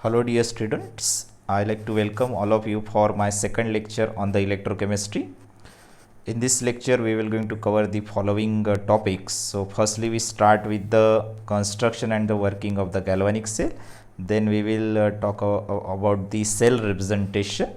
Hello dear students, I like to welcome all of you for my second lecture on the electrochemistry. In this lecture we will going to cover the following topics. So firstly we start with the construction and the working of the galvanic cell. Then we will talk about the cell representation,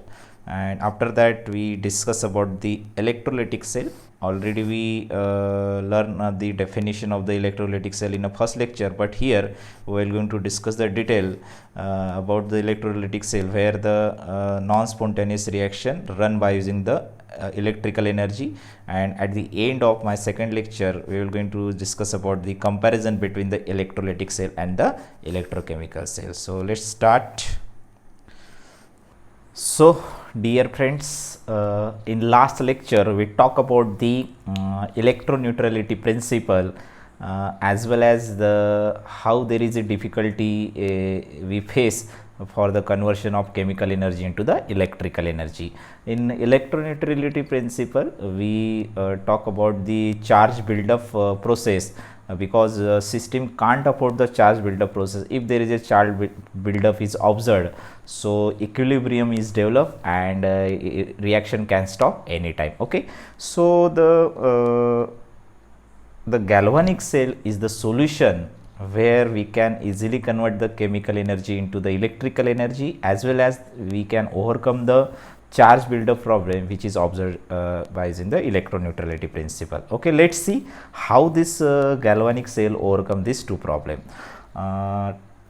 and after that we discuss about the electrolytic cell. Already we learn the definition of the electrolytic cell in a first lecture, but here we are going to discuss the detail about the electrolytic cell, where the non-spontaneous reaction run by using the electrical energy. And at the end of my second lecture we will going to discuss about the comparison between the electrolytic cell and the electrochemical cell. So let's start. So dear friends, in last lecture we talk about the electroneutrality principle, as well as the how there is a difficulty we face for the conversion of chemical energy into the electrical energy. In electroneutrality principle we talk about the charge build-up process, because system can't afford the charge build-up process. If there is a charge build-up is observed, so equilibrium is developed and reaction can stop anytime. Okay, so the galvanic cell is the solution where we can easily convert the chemical energy into the electrical energy, as well as we can overcome the charge buildup problem which is observed by using the electroneutrality principle. Okay, let's see how this galvanic cell overcome these two problems.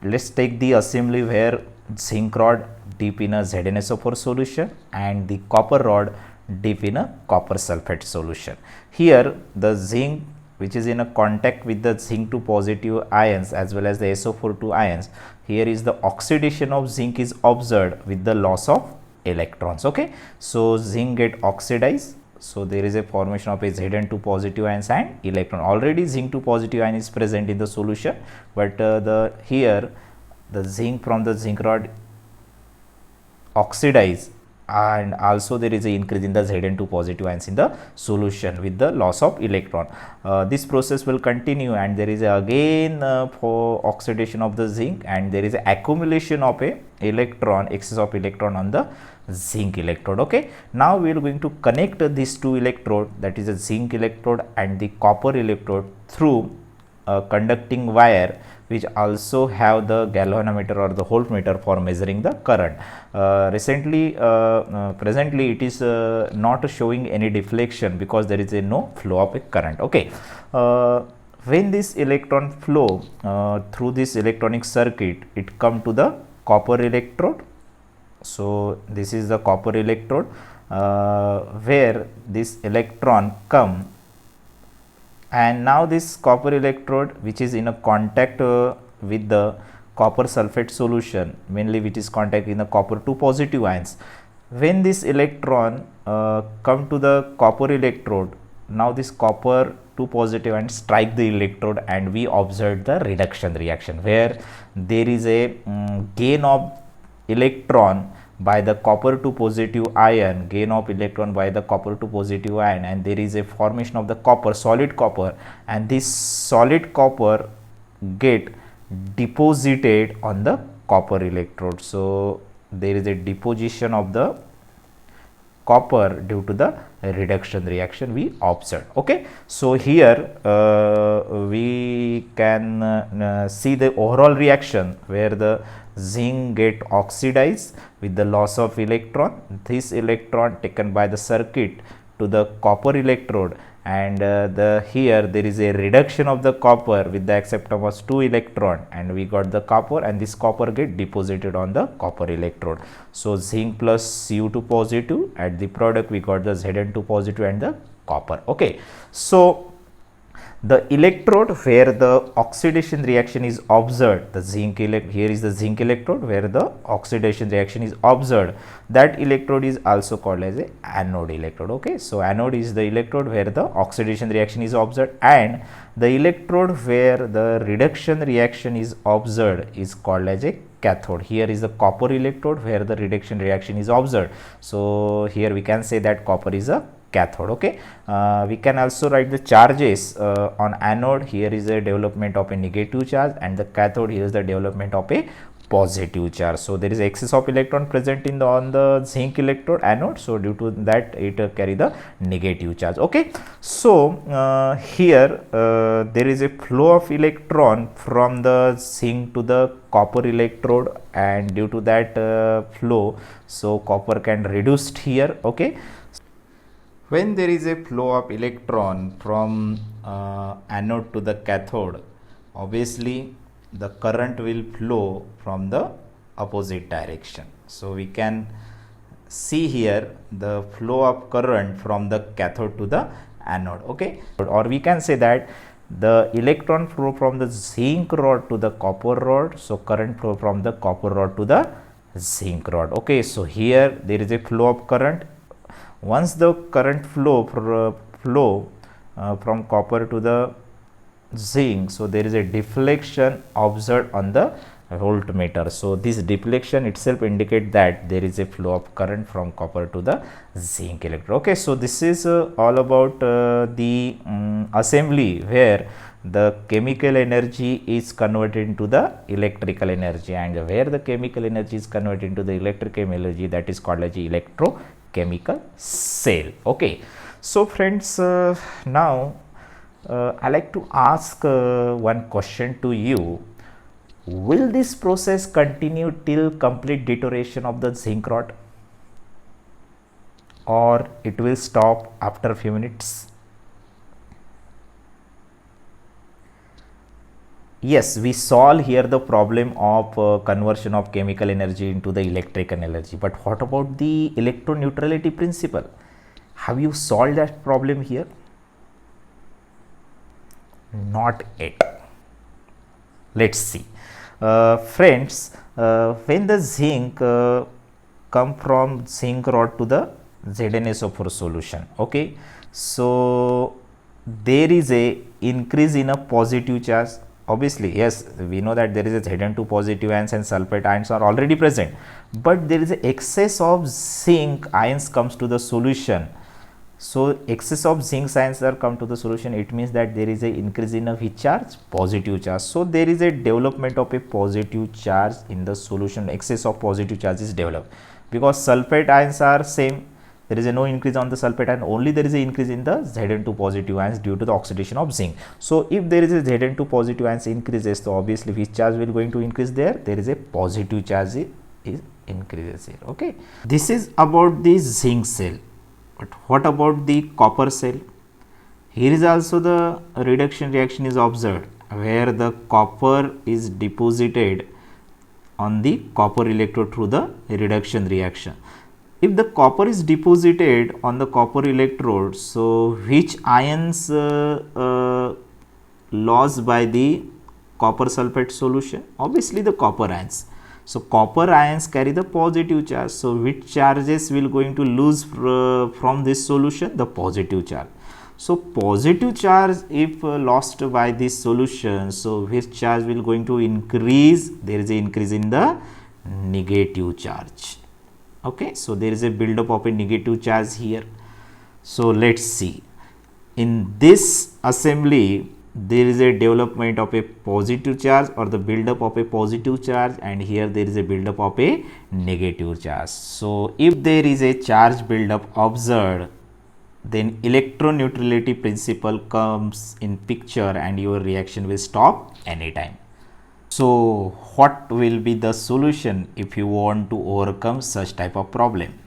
Let's take the assembly where zinc rod dip in a ZnSO4 solution and the copper rod dip in a copper sulfate solution. Here the zinc which is in a contact with the zinc 2 positive ions as well as the SO4 2 ions, here is the oxidation of zinc is observed with the loss of electrons. Okay, so zinc get oxidized, so there is a formation of a Zn2 positive ions and electron. Already zinc 2 positive ion is present in the solution, but here the zinc from the zinc rod oxidize, and also there is a increase in the Zn2 positive ions in the solution with the loss of electron. This process will continue, and there is again for oxidation of the zinc, and there is a accumulation of a electron, excess of electron on the zinc electrode. Okay, now we are going to connect these two electrode, that is a zinc electrode and the copper electrode, through a conducting wire which also have the galvanometer or the voltmeter for measuring the current. Presently it is not showing any deflection because there is a no flow of a current. Okay, when this electron flow through this electronic circuit, it come to the copper electrode. So this is the copper electrode where this electron come, and now this copper electrode which is in a contact with the copper sulfate solution, mainly which is contact in the copper 2 positive ions. When this electron come to the copper electrode, now this copper 2 positive ions strike the electrode, and we observe the reduction reaction where there is a gain of electron by the copper 2 positive ion, gain of electron by the copper 2 positive ion, and there is a formation of the copper, solid copper, and this solid copper get deposited on the copper electrode. So there is a deposition of the copper due to the reduction reaction we observed. Okay, so here we can see the overall reaction where the zinc get oxidized with the loss of electron. This electron taken by the circuit to the copper electrode, and here there is a reduction of the copper with the acceptance of 2 electron, and we got the copper, and this copper get deposited on the copper electrode. So zinc plus Cu2 positive, at the product we got the Zn2 positive and the copper. Okay, so the electrode where the oxidation reaction is observed, the zinc here is the zinc electrode where the oxidation reaction is observed, that electrode is also called as a anode electrode. Okay, so anode is the electrode where the oxidation reaction is observed, and the electrode where the reduction reaction is observed is called as a cathode. Here is the copper electrode where the reduction reaction is observed, so here we can say that copper is a cathode. Okay, we can also write the charges on anode. Here is a development of a negative charge, and the cathode here is the development of a positive charge. So there is excess of electron present in the on the zinc electrode anode, so due to that it carry the negative charge. Okay, so here there is a flow of electron from the zinc to the copper electrode, and due to that flow, so copper can reduced here. Okay, when there is a flow of electron from anode to the cathode, obviously the current will flow from the opposite direction. So we can see here the flow of current from the cathode to the anode. Okay, or we can say that the electron flow from the zinc rod to the copper rod, so current flow from the copper rod to the zinc rod. Okay, so here there is a flow of current. Once the current flow from copper to the zinc, so there is a deflection observed on the voltmeter. So this deflection itself indicate that there is a flow of current from copper to the zinc electrode. Okay, so this is all about the assembly where the chemical energy is converted into the electrical energy, and where the chemical energy is converted into the electrical energy, that is called as electrochemical cell. Okay, so friends, now I like to ask one question to you. Will this process continue till complete deterioration of the zinc rod, or it will stop after a few minutes? Yes, we solve here the problem of conversion of chemical energy into the electrical energy, but what about the electroneutrality principle? Have you solved that problem here? Not yet. Let's see. Friends, when the zinc come from zinc rod to the ZnSO4 solution, okay, so there is a increase in a positive charge. Obviously, yes, we know that there is a Zn2 positive ions and sulfate ions are already present, but there is a excess of zinc ions comes to the solution. So excess of zinc ions are come to the solution, it means that there is a increase in a which charge? Positive charge. So there is a development of a positive charge in the solution. Excess of positive charge is developed because sulfate ions are same. There is a no increase on the sulfate ion, only there is a increase in the Zn2 positive ions due to the oxidation of zinc. So if there is a Zn2 positive ions increases, so obviously which charge will going to increase there? There is a positive charge is increases here. Okay, this is about the zinc cell. But what about the copper cell? Here is also the reduction reaction is observed, where the copper is deposited on the copper electrode through the reduction reaction. If the copper is deposited on the copper electrode, so which ions lost by the copper sulfate solution? Obviously the copper ions. So copper ions carry the positive charge. So which charges will going to lose from this solution? The positive charge. So positive charge if lost by this solution, so which charge will going to increase? There is a increase in the negative charge. Okay, so there is a buildup of a negative charge here. So let's see. In this assembly, there is a development of a positive charge or the buildup of a positive charge, and here there is a buildup of a negative charge. So if there is a charge buildup observed, then electroneutrality principle comes in picture and your reaction will stop anytime. So what will be the solution if you want to overcome such type of problem?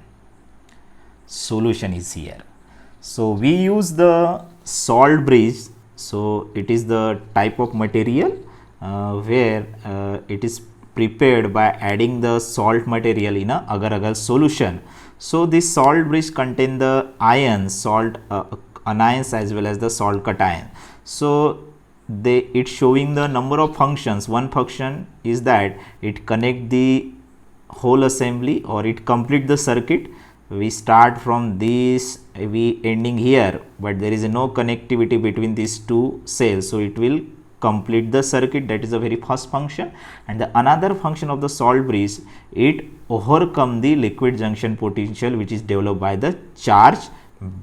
Solution is here. So we use the salt bridge. So it is the type of material where it is prepared by adding the salt material in a agar-agar solution. So this salt bridge contain the ions, salt anions as well as the salt cation. So it's showing the number of functions. One function is that it connect the whole assembly or it complete the circuit. We start from this, we ending here, but there is no connectivity between these two cells, so it will complete the circuit. That is the very first function. And the another function of the salt bridge, it overcome the liquid junction potential which is developed by the charge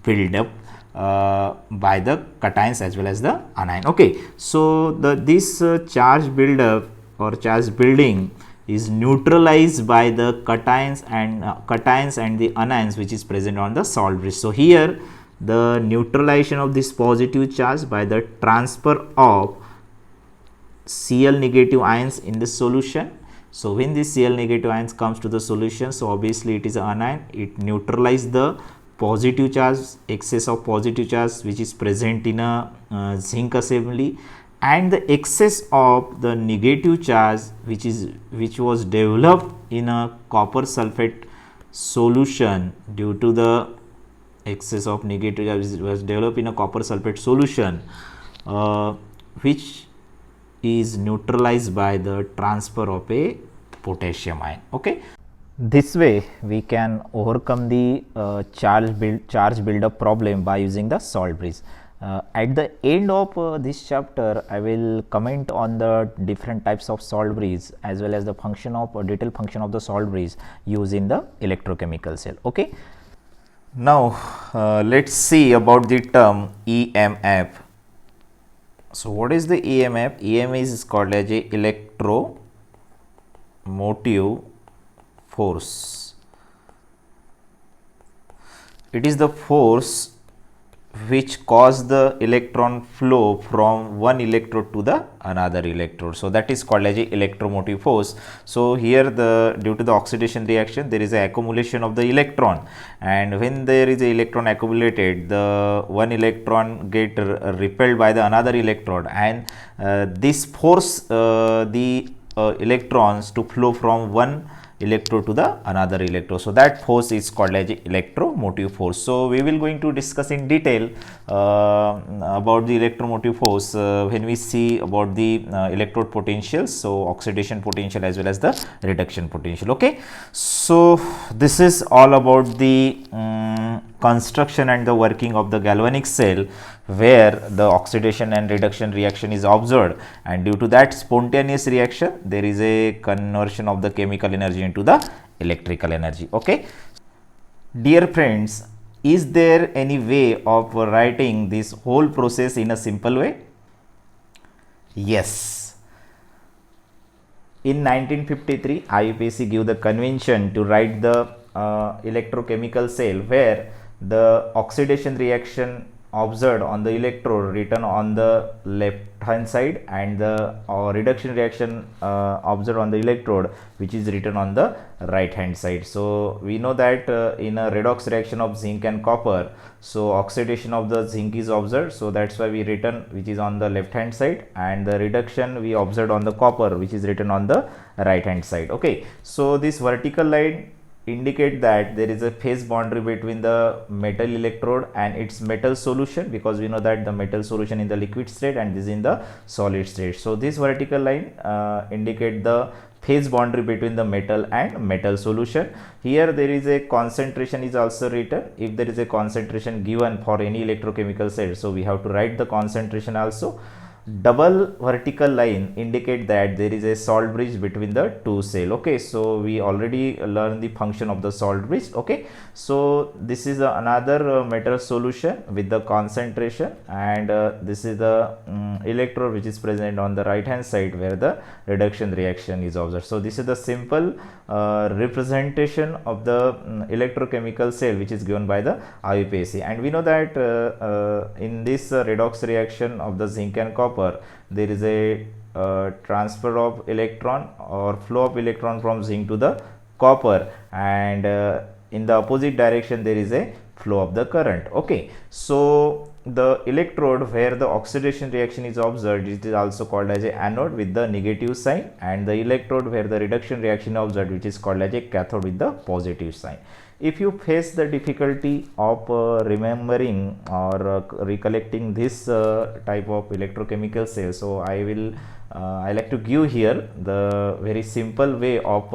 buildup by the cations as well as the anion. Okay, so this charge buildup or charge building is neutralized by the cations and the anions which is present on the salt bridge. So here the neutralization of this positive charge by the transfer of Cl negative ions in the solution. So when this Cl negative ions comes to the solution, so obviously it is an anion, it neutralizes the positive charge, excess of positive charge which is present in a zinc assembly, and the excess of the negative charge which was developed in a copper sulfate solution due to the excess of negative charge was developed in a copper sulfate solution, which is neutralized by the transfer of a potassium ion. Okay, this way we can overcome the charge buildup problem by using the salt bridge. At the end of this chapter, I will comment on the different types of salt bridge as well as the function of detailed function of the salt bridge used in the electrochemical cell. Okay. Now let's see about the term EMF. So what is the EMF? EMF is called as a electromotive force. It is the force which cause the electron flow from one electrode to the another electrode. So that is called as a electromotive force. So here due to the oxidation reaction there is a accumulation of the electron, and when there is a electron accumulated, the one electron get repelled by the another electrode, and this force the electrons to flow from one electrode to the another electrode. So that force is called as electromotive force. So we will going to discuss in detail about the electromotive force when we see about the electrode potentials, so oxidation potential as well as the reduction potential. Okay, so this is all about the construction and the working of the galvanic cell, where the oxidation and reduction reaction is observed, and due to that spontaneous reaction there is a conversion of the chemical energy into the electrical energy. Okay, dear friends, is there any way of writing this whole process in a simple way? Yes. In 1953, IUPAC gave the convention to write the electrochemical cell, where the oxidation reaction observed on the electrode written on the left hand side, and the reduction reaction observed on the electrode which is written on the right hand side. So we know that in a redox reaction of zinc and copper, so oxidation of the zinc is observed, so that's why we written which is on the left hand side, and the reduction we observed on the copper which is written on the right hand side. Okay, so this vertical line indicate that there is a phase boundary between the metal electrode and its metal solution, because we know that the metal solution in the liquid state and this in the solid state. So this vertical line indicate the phase boundary between the metal and metal solution. Here there is a concentration is also written. If there is a concentration given for any electrochemical cell, so we have to write the concentration also. Double vertical line indicate that there is a salt bridge between the two cell. Okay, so we already learned the function of the salt bridge. Okay, so this is another metal solution with the concentration, and this is the electrode which is present on the right hand side where the reduction reaction is observed. So this is the simple representation of the electrochemical cell which is given by the IUPAC. And we know that in this redox reaction of the zinc and copper, there is a transfer of electron or flow of electron from zinc to the copper, and in the opposite direction there is a flow of the current. Okay, so the electrode where the oxidation reaction is observed, it is also called as a anode with the negative sign, and the electrode where the reduction reaction is observed, which is called as a cathode with the positive sign. If you face the difficulty of remembering or recollecting this type of electrochemical cell, so I like to give here the very simple way of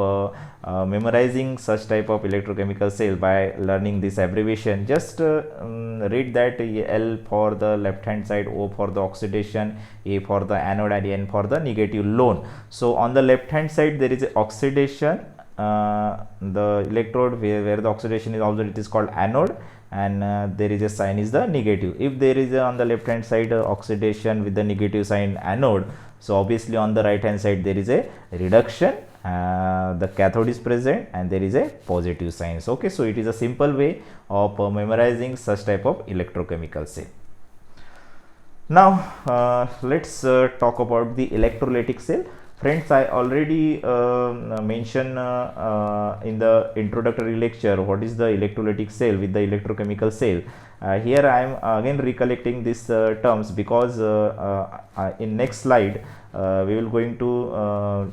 memorizing such type of electrochemical cell by learning this abbreviation. Just read that L for the left hand side, O for the oxidation, A for the anode, and N for the negative lone. So on the left hand side there is a oxidation, the electrode where the oxidation is observed, it is called anode, and there is a sign is the negative. If there is on the left hand side oxidation with the negative sign anode, so obviously on the right hand side there is a reduction, the cathode is present and there is a positive signs. Okay, so it is a simple way of memorizing such type of electrochemical cell. Now let's talk about the electrolytic cell. Friends, I already mentioned in the introductory lecture what is the electrolytic cell with the electrochemical cell. Here I am again recollecting these terms because in next slide we will going to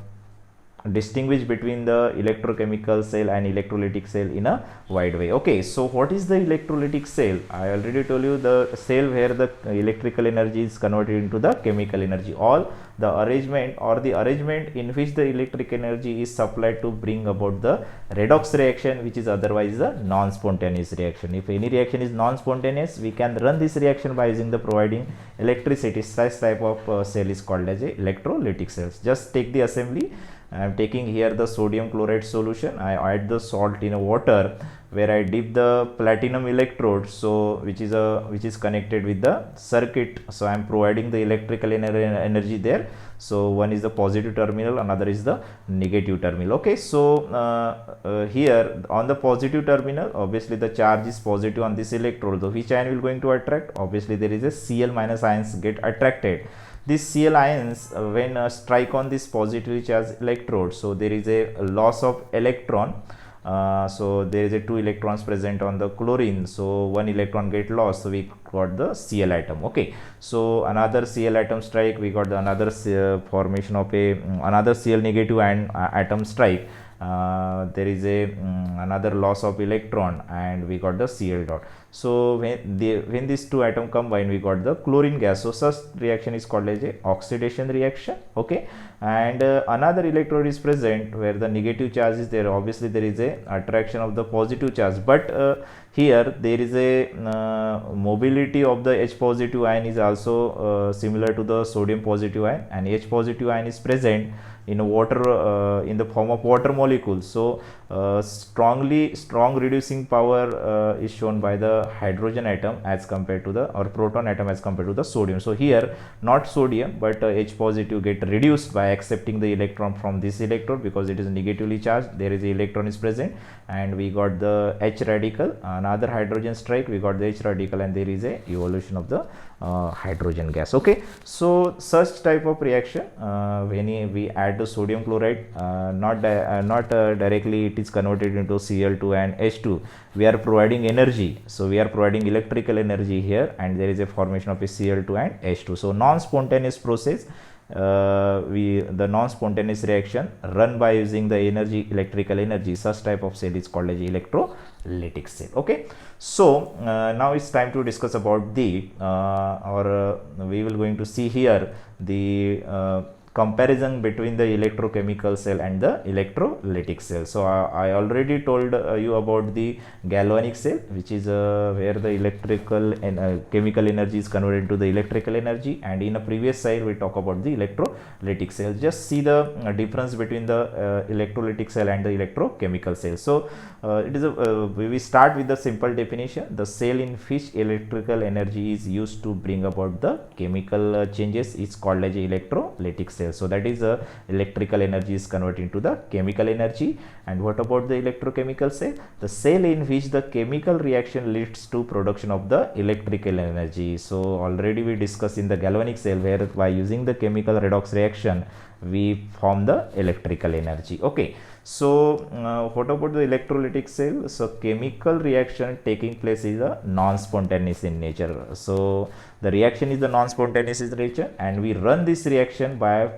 distinguish between the electrochemical cell and electrolytic cell in a wide way. Okay, so what is the electrolytic cell? I already told you the cell where the electrical energy is converted into the chemical energy, all the arrangement or the arrangement in which the electric energy is supplied to bring about the redox reaction, which is otherwise a non-spontaneous reaction. If any reaction is non-spontaneous, we can run this reaction by using the providing electricity. Such type of cell is called as a electrolytic cells. Just take the assembly. I am taking here the sodium chloride solution. I add the salt in a water where I dip the platinum electrode, so which is connected with the circuit. So I am providing the electrical energy there. So one is the positive terminal, another is the negative terminal. Okay, so here on the positive terminal, obviously the charge is positive on this electrode. So which ion will going to attract? Obviously there is a Cl minus ions get attracted. These Cl ions when strike on this positively charged electrode, so there is a loss of electron. So there is a 2 electrons present on the chlorine, so 1 electron get lost, so we got the Cl atom. Okay, so another Cl atom strike, we got the another formation of a another Cl negative and atom strike. There is a another loss of electron and we got the Cl dot. So when these two atoms combine, we got the chlorine gas. So such reaction is called as a oxidation reaction. Okay, and another electrode is present where the negative charge is there. Obviously there is a attraction of the positive charge, but here there is a mobility of the H positive ion is also similar to the sodium positive ion, and H positive ion is present in water in the form of water molecules. So strong reducing power is shown by the hydrogen atom as compared to the or proton atom as compared to the sodium. So here not sodium but H positive get reduced by accepting the electron from this electrode because it is negatively charged. There is a electron is present and we got the H radical, another hydrogen strike, we got the H radical, and there is a evolution of the hydrogen gas. Okay, so such type of reaction when we add the sodium chloride, not directly it is converted into Cl2 and H2, we are providing energy. So we are providing electrical energy here and there is a formation of a Cl2 and H2. So non-spontaneous process, the non-spontaneous reaction run by using the energy, electrical energy. Such type of cell is called as electrolytic cell. Okay, so now it's time to discuss about the we will going to see here the comparison between the electrochemical cell and the electrolytic cell. So I already told you about the galvanic cell, which is where the electrical and chemical energy is converted into the electrical energy, and in a previous slide we talk about the electrolytic cell. Just see the difference between the electrolytic cell and the electrochemical cell. So it is we start with the simple definition. The cell in which electrical energy is used to bring about the chemical changes is called as electrolytic cell. So that is electrical energy is converted into the chemical energy. And what about the electrochemical cell? The cell in which the chemical reaction leads to production of the electrical energy. So already we discussed in the galvanic cell where by using the chemical redox reaction we form the electrical energy. Okay, so what about the electrolytic cell? So chemical reaction taking place is a non-spontaneous in nature. So the reaction is the non-spontaneous in nature and we run this reaction by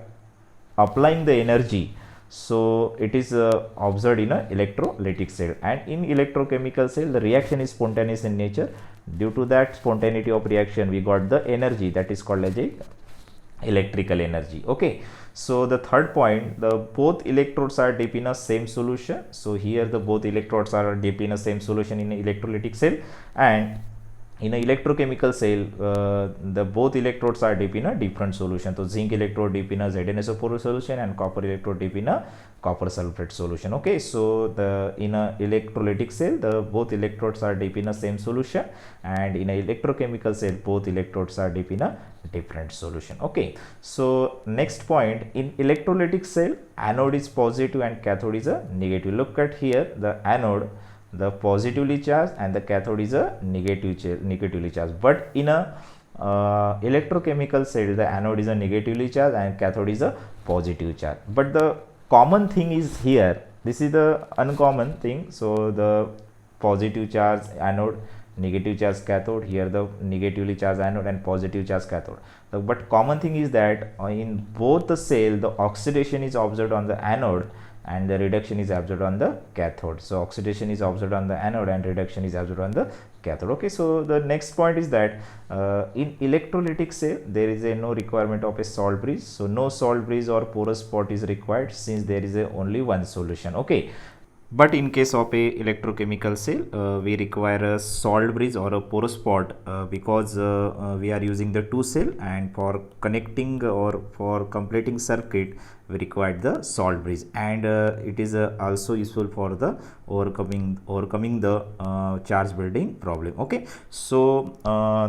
applying the energy. So it is observed in a electrolytic cell, and in electrochemical cell the reaction is spontaneous in nature. Due to that spontaneity of reaction we got the energy that is called as a electrical energy. Okay, so the third point, the both electrodes are dipped in a same solution. So here the both electrodes are dipped in a same solution in a electrolytic cell, and in a electrochemical cell, the both electrodes are deep in a different solution. So zinc electrode deep in a ZnSO4 solution and copper electrode deep in a copper sulfate solution. Okay, so the in a electrolytic cell, the both electrodes are deep in a same solution, and in a electrochemical cell both electrodes are deep in a different solution. Okay, so next point, in electrolytic cell, anode is positive and cathode is a negative. Look at here, the anode, the positively charged, and the cathode is a negatively charged. But in a electrochemical cell, the anode is a negatively charged and cathode is a positive charge. But the common thing is here, this is the uncommon thing. So the positive charge anode, negative charge cathode, here the negatively charged anode and positive charge cathode. But common thing is that in both the cell, the oxidation is observed on the anode and the reduction is observed on the cathode. So oxidation is observed on the anode and reduction is observed on the cathode. Okay, so the next point is that in electrolytic cell, there is a no requirement of a salt bridge. So no salt bridge or porous spot is required, since there is a only one solution. Okay, but in case of a electrochemical cell, we require a salt bridge or a porous spot, because we are using the two cell, and for connecting or for completing circuit we require the salt bridge, and it is also useful for the overcoming the charge building problem. Okay, so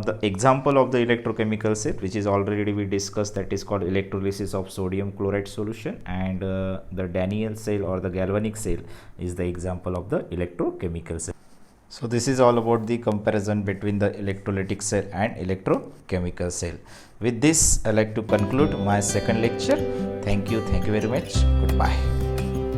the example of the electrochemical cell, which is already we discussed, that is called electrolysis of sodium chloride solution, and the Daniell cell or the galvanic cell is the example of the electrochemical cell. So this is all about the comparison between the electrolytic cell and electrochemical cell. With this, I like to conclude my second lecture. Thank you very much. Goodbye.